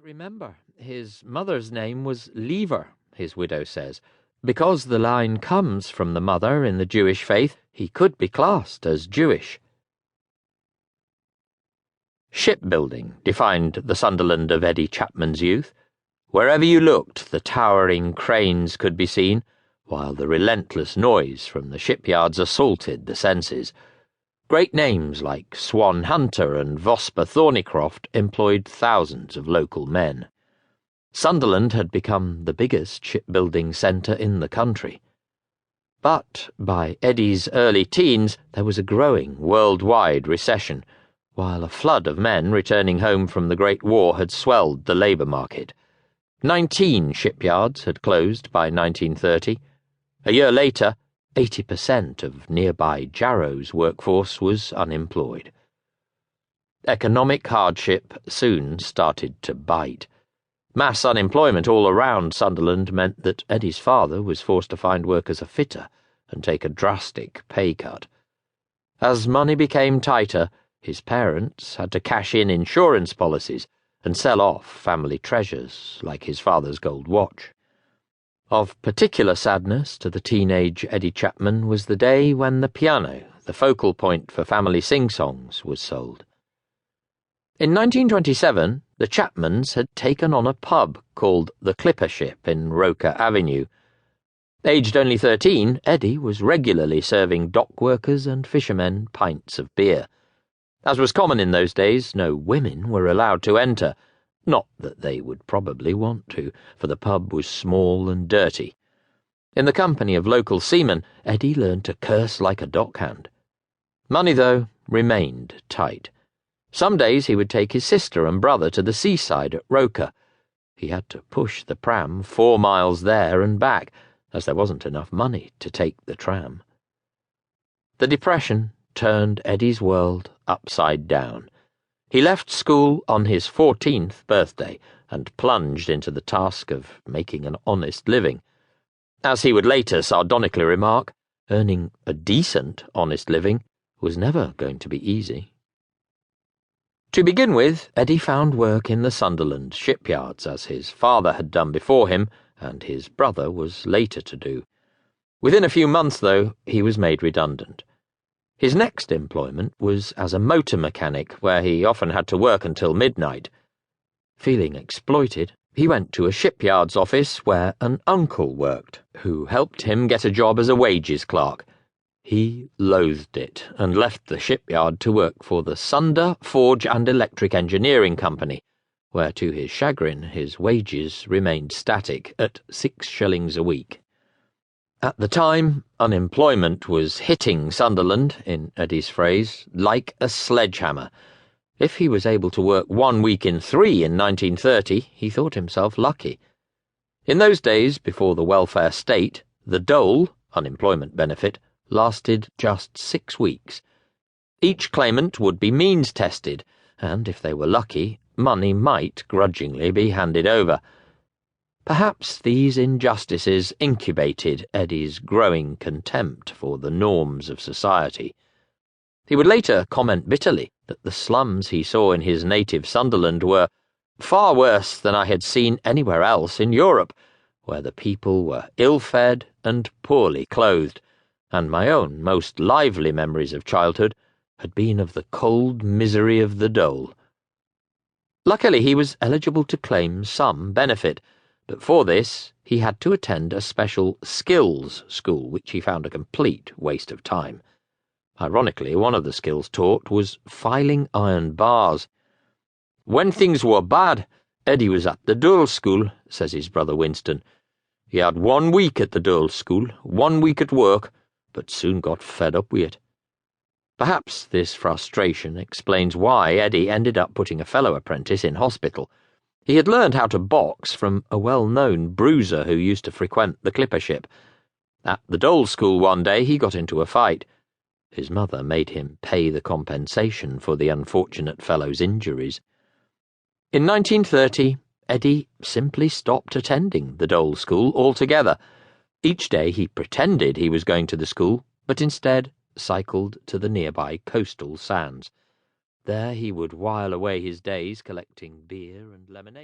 remember, his mother's name was Lever, his widow says. Because the line comes from the mother in the Jewish faith, he could be classed as Jewish. Shipbuilding defined the Sunderland of Eddie Chapman's youth. Wherever you looked, the towering cranes could be seen, while the relentless noise from the shipyards assaulted the senses. Great names like Swan Hunter and Vosper Thornycroft employed thousands of local men. Sunderland had become the biggest shipbuilding centre in the country. But by Eddie's early teens, there was a growing worldwide recession, while a flood of men returning home from the Great War had swelled the labour market. 19 shipyards had closed by 1930. A year later, 80% of nearby Jarrow's workforce was unemployed. Economic hardship soon started to bite. Mass unemployment all around Sunderland meant that Eddie's father was forced to find work as a fitter and take a drastic pay cut. As money became tighter, his parents had to cash in insurance policies and sell off family treasures like his father's gold watch. Of particular sadness to the teenage Eddie Chapman was the day when the piano, the focal point for family sing-songs, was sold. In 1927, the Chapmans had taken on a pub called the Clipper Ship in Roker Avenue. Aged only 13, Eddie was regularly serving dock workers and fishermen pints of beer. As was common in those days, no women were allowed to enter. Not that they would probably want to, for the pub was small and dirty. In the company of local seamen, Eddie learned to curse like a dockhand. Money, though, remained tight. Some days he would take his sister and brother to the seaside at Roker. He had to push the pram 4 miles there and back, as there wasn't enough money to take the tram. The Depression turned Eddie's world upside down. He left school on his 14th birthday and plunged into the task of making an honest living. As he would later sardonically remark, earning a decent honest living was never going to be easy. To begin with, Eddie found work in the Sunderland shipyards, as his father had done before him, and his brother was later to do. Within a few months, though, he was made redundant. His next employment was as a motor mechanic, where he often had to work until midnight. Feeling exploited, he went to a shipyard's office where an uncle worked, who helped him get a job as a wages clerk. He loathed it and left the shipyard to work for the Sunder Forge and Electric Engineering Company, where to his chagrin his wages remained static at 6 shillings a week. At the time, unemployment was hitting Sunderland, in Eddie's phrase, like a sledgehammer. If he was able to work 1 week in 3 in 1930, he thought himself lucky. In those days, before the welfare state, the dole, unemployment benefit, lasted just 6 weeks. Each claimant would be means tested, and if they were lucky, money might grudgingly be handed over. Perhaps these injustices incubated Eddie's growing contempt for the norms of society. He would later comment bitterly that the slums he saw in his native Sunderland were far worse than I had seen anywhere else in Europe, where the people were ill-fed and poorly clothed, and my own most lively memories of childhood had been of the cold misery of the dole. Luckily, he was eligible to claim some benefit, but for this he had to attend a special skills school, which he found a complete waste of time. Ironically, one of the skills taught was filing iron bars. When things were bad, Eddie was at the dull school, says his brother Winston. He had 1 week at the dull school, 1 week at work, but soon got fed up with it. Perhaps this frustration explains why Eddie ended up putting a fellow apprentice in hospital. He had learned how to box from a well-known bruiser who used to frequent the Clipper Ship. At the dole school one day he got into a fight. His mother made him pay the compensation for the unfortunate fellow's injuries. In 1930, Eddie simply stopped attending the dole school altogether. Each day he pretended he was going to the school, but instead cycled to the nearby coastal sands. There he would while away his days collecting beer and lemonade.